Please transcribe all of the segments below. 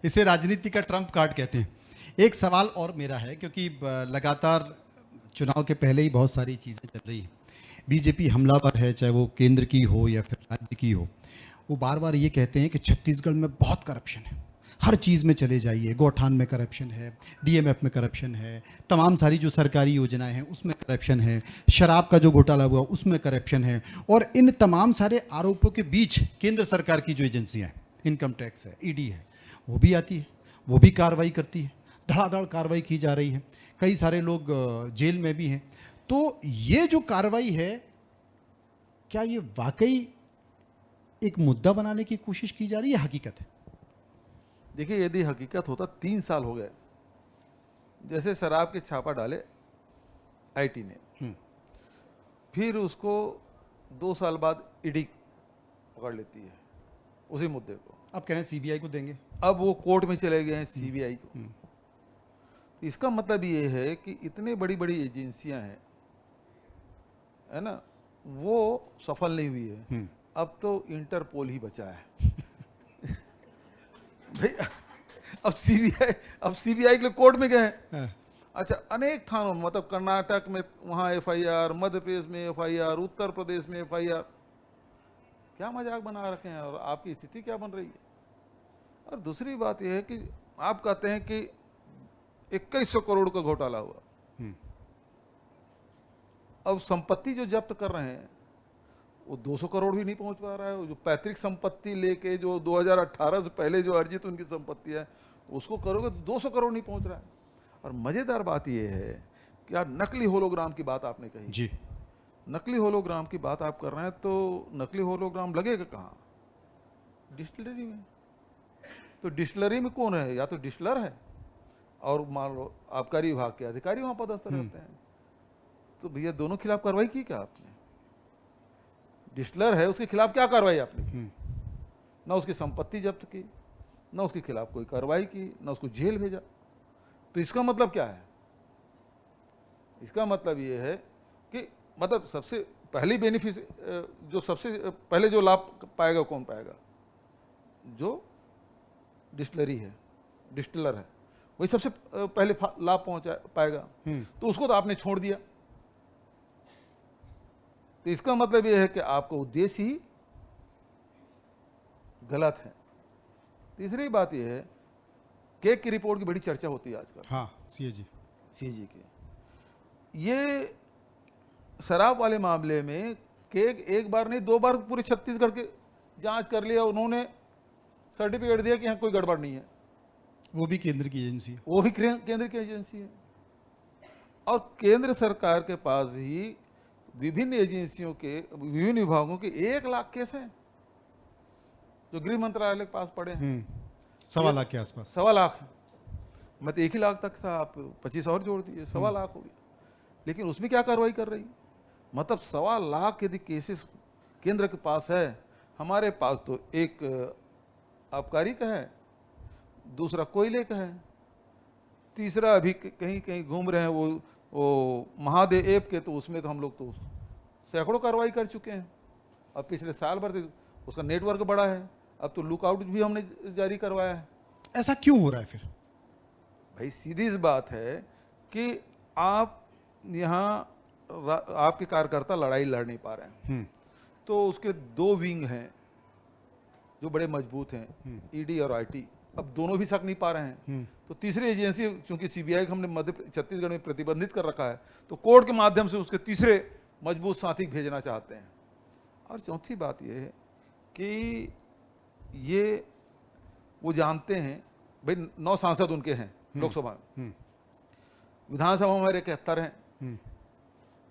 इसे राजनीति का ट्रम्प कार्ड कहते हैं। एक सवाल और मेरा है, क्योंकि लगातार चुनाव के पहले ही बहुत सारी चीज़ें चल रही हैं। बीजेपी हमलावर है, चाहे वो केंद्र की हो या फिर राज्य की हो। वो बार बार ये कहते हैं कि छत्तीसगढ़ में बहुत करप्शन है, हर चीज़ में चले जाइए, गौठान में करप्शन है, डीएमएफ में करप्शन है, तमाम सारी जो सरकारी योजनाएं हैं उसमें करप्शन है, शराब का जो घोटाला हुआ उसमें करप्शन है। और इन तमाम सारे आरोपों के बीच केंद्र सरकार की जो एजेंसियां हैं, इनकम टैक्स है, ईडी है, वो भी आती है, वो भी कार्रवाई करती है, धड़ाधड़ कार्रवाई की जा रही है, कई सारे लोग जेल में भी हैं। तो ये जो कार्रवाई है, क्या ये वाकई एक मुद्दा बनाने की कोशिश की जा रही है, हकीकत है? देखिए, यदि हकीकत होता, 3 साल हो गए जैसे शराब के छापा डाले आईटी ने, फिर उसको 2 साल बाद ईडी पकड़ लेती है उसी मुद्दे को। अब कह रहे हैं सीबीआई को देंगे, अब वो कोर्ट में चले गए हैं, सीबीआई को। तो इसका मतलब ये है कि इतने बड़ी बड़ी एजेंसियां हैं, है ना, वो सफल नहीं हुई है। अब तो इंटरपोल ही बचा है भाई। अब सीबीआई के लिए कोर्ट में गए हैं। अच्छा, अनेक थानों में, मतलब कर्नाटक में वहाँ एफआईआर, मध्य प्रदेश में एफआईआर, उत्तर प्रदेश में एफआईआर। क्या मजाक बना रखे हैं, और आपकी स्थिति क्या बन रही है। और दूसरी बात यह है कि आप कहते हैं कि 2100 करोड़ का घोटाला हुआ। अब संपत्ति जो जब्त कर रहे हैं वो 200 करोड़ भी नहीं पहुंच पा रहा है। जो पैतृक संपत्ति लेके जो 2018 से पहले जो अर्जित उनकी संपत्ति है उसको करोगे तो 200 करोड़ नहीं पहुंच रहा है। और मजेदार बात यह है कि यार, नकली होलोग्राम की बात आपने कही जी, नकली होलोग्राम की बात आप कर रहे हैं, तो नकली होलोग्राम लगेगा कहाँ? डिस्टिलरी में। तो डिस्टिलरी में कौन है? या तो डिस्टिलर है और मान लो आबकारी विभाग के अधिकारी वहां पदस्थ रहते हैं। तो भैया, दोनों खिलाफ कार्रवाई की क्या आपने? डिस्टिलर है, उसके खिलाफ क्या कार्रवाई आपने की? ना उसकी संपत्ति जब्त की, ना उसके खिलाफ कोई कार्रवाई की, ना उसको जेल भेजा। तो इसका मतलब क्या है? इसका मतलब ये है कि मतलब सबसे पहली बेनिफिट, जो सबसे पहले जो लाभ पाएगा कौन पाएगा? जो डिस्टिलरी है, डिस्टिलर है, वही सबसे पहले लाभ पहुंचा पाएगा। तो उसको तो आपने छोड़ दिया। तो इसका मतलब यह है कि आपका उद्देश्य ही गलत है। तीसरी बात यह है, केक की रिपोर्ट की बड़ी चर्चा होती है आजकल। हाँ, सीएजी की ये शराब वाले मामले में केक एक बार नहीं 2 बार पूरे छत्तीसगढ़ के जांच कर लिया, उन्होंने सर्टिफिकेट दिया कि यहाँ कोई गड़बड़ नहीं है। वो भी केंद्र की एजेंसी है। वो भी केंद्र की एजेंसी है। और केंद्र सरकार के पास ही विभिन्न एजेंसियों के, विभिन्न विभागों के 1 लाख केस हैं जो गृह मंत्रालय के पास पड़े हैं। 1.25 लाख के आसपास। 1.25 लाख। मैं तो 1 ही लाख तक था, आप 25 और जोड़ दिए, 1.25 लाख हो गया। लेकिन उसमें क्या कार्रवाई कर रही? मतलब 1.25 लाख यदि केसेस केंद्र के पास है, हमारे पास तो एक आबकारी का है, दूसरा कोयले का है, तीसरा अभी कहीं कहीं घूम रहे हैं वो महादेव ऐप के, तो उसमें तो हम लोग तो सैकड़ों कार्रवाई कर चुके हैं। और पिछले साल भर से उसका नेटवर्क बड़ा है। अब तो लुकआउट भी हमने जारी करवाया है। ऐसा क्यों हो रहा है फिर? भाई, सीधी सी बात है कि आप यहाँ आपके कार्यकर्ता लड़ाई लड़ नहीं पा रहे हैं, तो उसके 2 विंग हैं जो बड़े मजबूत हैं, ईडी और आईटी। अब दोनों भी सक नहीं पा रहे हैं। तो तीसरी एजेंसी, चूंकि सीबीआई को हमने छत्तीसगढ़ में प्रतिबंधित कर रखा है, तो कोर्ट के माध्यम से उसके तीसरे मजबूत साथी भेजना चाहते हैं। और चौथी बात यह है कि ये वो जानते हैं, भाई 9 सांसद उनके हैं लोकसभा में, विधानसभा में हमारे 71 हैं,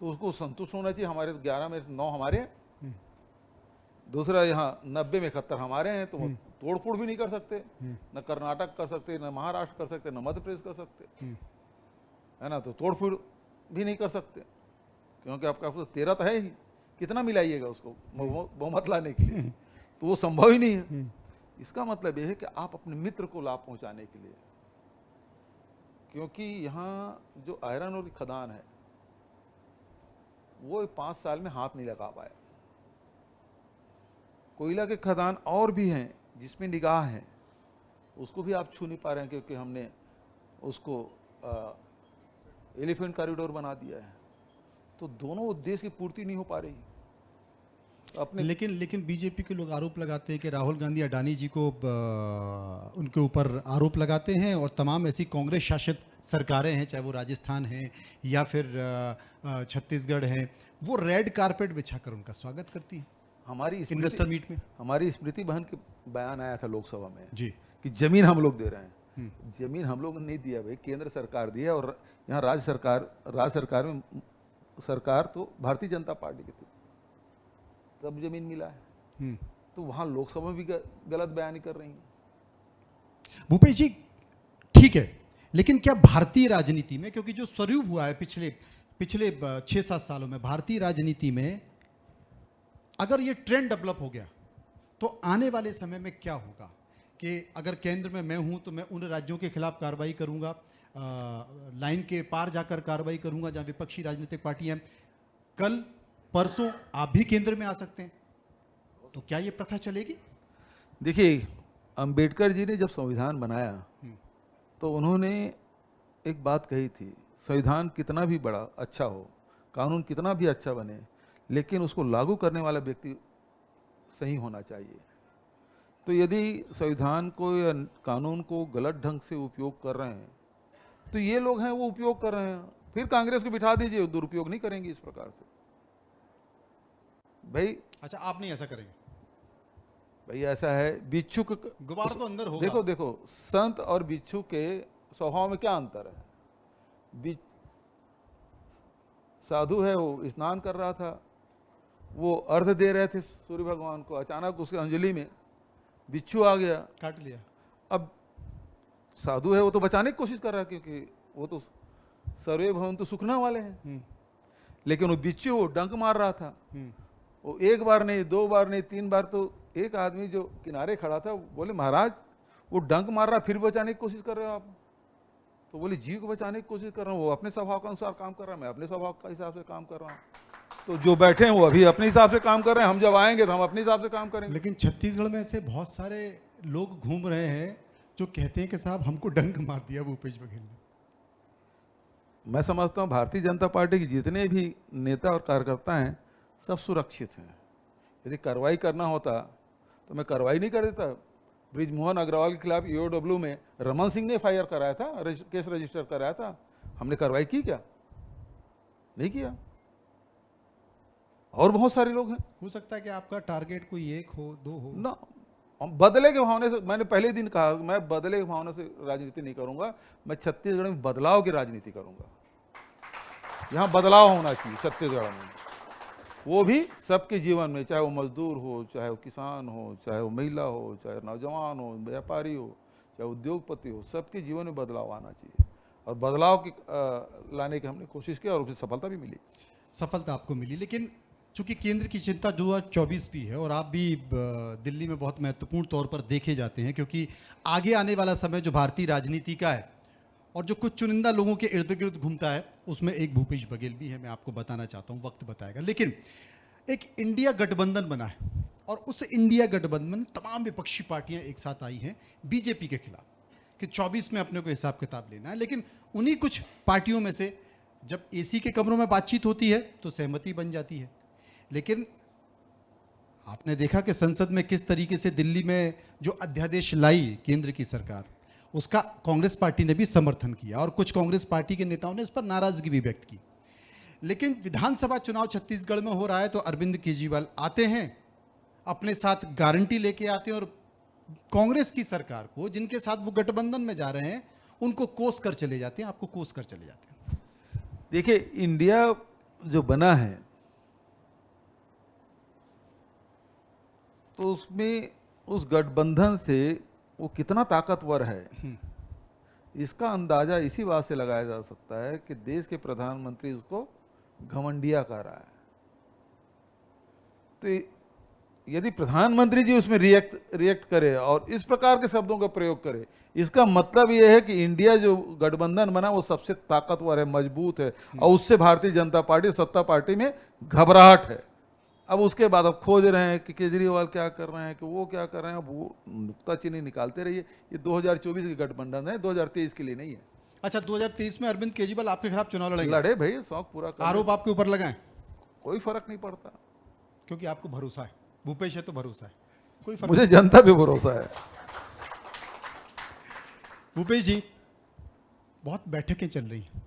तो उसको संतुष्ट होना चाहिए। हमारे 11 में 9 हमारे हैं, दूसरा यहाँ 90 में 71 हमारे हैं। तो तोड़ फोड़ भी नहीं कर सकते, न कर्नाटक कर सकते, न महाराष्ट्र कर सकते, न मध्य प्रदेश कर सकते, है ना। तो तोड़ फोड़ भी नहीं कर सकते, क्योंकि आपका 13 तो है ही, कितना मिलाइएगा उसको बहुमत लाने के लिए? तो वो संभव ही नहीं है। इसका मतलब यह है कि आप अपने मित्र को लाभ पहुंचाने के लिए, क्योंकि यहाँ जो आयरन और की खदान है वो 5 साल में हाथ नहीं लगा पाया। कोयला के खदान और भी हैं जिसमें निगाह है, उसको भी आप छू नहीं पा रहे हैं, क्योंकि हमने उसको एलिफेंट कॉरिडोर बना दिया है। तो दोनों उद्देश्य की पूर्ति नहीं हो पा रही अपने। लेकिन बीजेपी के लोग आरोप लगाते हैं कि राहुल गांधी अडानी जी को उनके ऊपर आरोप लगाते हैं, और तमाम ऐसी कांग्रेस शासित सरकारें हैं, चाहे वो राजस्थान है या फिर छत्तीसगढ़ है, वो रेड कारपेट बिछाकर उनका स्वागत करती है हमारी इन्वेस्टर मीट में। हमारी स्मृति बहन के बयान आया था लोकसभा में जी कि जमीन हम लोग दे रहे हैं। जमीन हम लोग ने नहीं दिया भाई, केंद्र सरकार दी है, और यहाँ राज्य सरकार में सरकार तो भारतीय जनता पार्टी की थी, तब जमीन मिला है। तो वहां लोकसभा में भी गलत बयानी कर रही हैं। भूपेश जी ठीक है, लेकिन क्या भारतीय राजनीति में, क्योंकि जो स्वरूप हुआ है पिछले 6-7 सालों में भारतीय राजनीति में, अगर ये ट्रेंड डेवलप हो गया तो आने वाले समय में क्या होगा कि अगर केंद्र में मैं हूं तो मैं उन राज्यों के खिलाफ कार्रवाई करूंगा, लाइन के पार जाकर कार्रवाई करूंगा जहां विपक्षी राजनीतिक पार्टियां। कल परसों आप भी केंद्र में आ सकते हैं, तो क्या ये प्रथा चलेगी? देखिए, अंबेडकर जी ने जब संविधान बनाया तो उन्होंने एक बात कही थी, संविधान कितना भी बड़ा अच्छा हो, कानून कितना भी अच्छा बने, लेकिन उसको लागू करने वाला व्यक्ति सही होना चाहिए। तो यदि संविधान को या कानून को गलत ढंग से उपयोग कर रहे हैं, तो ये लोग हैं वो उपयोग कर रहे हैं, फिर कांग्रेस को बिठा दीजिए, दुरुपयोग नहीं करेंगे इस प्रकार से भाई। अच्छा, आप नहीं ऐसा करेंगे भाई? ऐसा है, बिच्छू के गुब्बारा तो अंदर होगा। देखो संत और बिच्छू के स्वभाव में क्या अंतर है? साधु है, वो स्नान कर रहा था, वो अर्घ दे रहे थे सूर्य भगवान को, अचानक उसके अंजलि में बिच्छू आ गया, काट लिया। अब साधु है, वो तो बचाने की कोशिश कर रहा है, क्योंकि वो तो सर्वे भवन्तु सुखना वाले हैं, लेकिन वो बिच्छू वो डंक मार रहा था। वो एक बार नहीं, 2 बार नहीं, 3 बार। तो एक आदमी जो किनारे खड़ा था बोले, महाराज वो डंक मार रहा, फिर बचाने की कोशिश कर रहे हो आप? तो बोले, जीव को बचाने की कोशिश कर रहा हूँ, वो अपने स्वभाव के अनुसार काम कर रहा है, मैं अपने स्वभाव के हिसाब से काम कर रहा हूँ। तो जो बैठे हैं वो अभी अपने हिसाब से काम कर रहे हैं, हम जब आएंगे तो हम अपने हिसाब से काम करेंगे। लेकिन छत्तीसगढ़ में ऐसे बहुत सारे लोग घूम रहे हैं जो कहते हैं कि साहब हमको डंक मार दिया भूपेश बघेल ने। मैं समझता हूँ भारतीय जनता पार्टी के जितने भी नेता और कार्यकर्ता हैं सब सुरक्षित हैं। यदि कार्रवाई करना होता तो मैं कार्रवाई नहीं कर देता। ब्रिजमोहन अग्रवाल के खिलाफ ईओडब्ल्यू में रमन सिंह ने FIR कराया था, केस रजिस्टर कराया था, हमने कार्रवाई की क्या? नहीं किया। और बहुत सारे लोग हैं। हो सकता है कि आपका टारगेट कोई 1 हो 2 हो ना, बदले के भावने से, मैंने पहले दिन कहा मैं बदले के भावने से राजनीति नहीं करूंगा, मैं छत्तीसगढ़ में बदलाव की राजनीति करूंगा। यहाँ बदलाव होना चाहिए छत्तीसगढ़ में, वो भी सबके जीवन में, चाहे वो मजदूर हो, चाहे वो किसान हो, चाहे वो महिला हो, चाहे नौजवान हो, व्यापारी हो, चाहे उद्योगपति हो, सबके जीवन में बदलाव आना चाहिए। और बदलाव की लाने की हमने कोशिश की और उसे सफलता भी मिली। सफलता आपको मिली, लेकिन चूंकि केंद्र की चिंता 2024 भी है और आप भी दिल्ली में बहुत महत्वपूर्ण तौर पर देखे जाते हैं, क्योंकि आगे आने वाला समय जो भारतीय राजनीति का है और जो कुछ चुनिंदा लोगों के इर्द गिर्द घूमता है, उसमें एक भूपेश बघेल भी है। मैं आपको बताना चाहता हूँ, वक्त बताएगा। लेकिन एक इंडिया गठबंधन बना है और उस इंडिया गठबंधन में तमाम विपक्षी पार्टियां एक साथ आई हैं बीजेपी के खिलाफ कि 24 में अपने को हिसाब किताब लेना है। लेकिन उन्हीं कुछ पार्टियों में से जब AC के कमरों में बातचीत होती है तो सहमति बन जाती है। लेकिन आपने देखा कि संसद में किस तरीके से दिल्ली में जो अध्यादेश लाई केंद्र की सरकार, उसका कांग्रेस पार्टी ने भी समर्थन किया और कुछ कांग्रेस पार्टी के नेताओं ने इस पर नाराजगी भी व्यक्त की। लेकिन विधानसभा चुनाव छत्तीसगढ़ में हो रहा है तो अरविंद केजरीवाल आते हैं, अपने साथ गारंटी लेके आते हैं और कांग्रेस की सरकार को, जिनके साथ वो गठबंधन में जा रहे हैं, उनको कोस कर चले जाते हैं, आपको कोस कर चले जाते हैं। देखिए, इंडिया जो बना है तो उसमें उस गठबंधन से वो कितना ताकतवर है इसका अंदाजा इसी बात से लगाया जा सकता है कि देश के प्रधानमंत्री उसको घमंडिया कह रहा है। तो यदि प्रधानमंत्री जी उसमें रिएक्ट करे और इस प्रकार के शब्दों का प्रयोग करे, इसका मतलब यह है कि इंडिया जो गठबंधन बना वो सबसे ताकतवर है, मजबूत है, और उससे भारतीय जनता पार्टी सत्ता पार्टी में घबराहट है। अब उसके बाद अब खोज रहे हैं कि केजरीवाल क्या कर रहे हैं, कि वो क्या कर रहे हैं। अब वो नुक्ताचीनी निकालते रहिए। ये 2024 की गठबंधन है, 2023 के लिए नहीं है। अच्छा, 2023 में अरविंद केजरीवाल आपके खिलाफ चुनाव लड़ेंगे? लड़े भाई, शौक पूरा कर। आरोप आपके ऊपर लगाएं, कोई फर्क नहीं पड़ता, क्योंकि आपको भरोसा है, भूपेश है तो भरोसा है, कोई फर्क मुझे जनता पे भरोसा है। भूपेश जी, बहुत बैठकें चल रही हैं,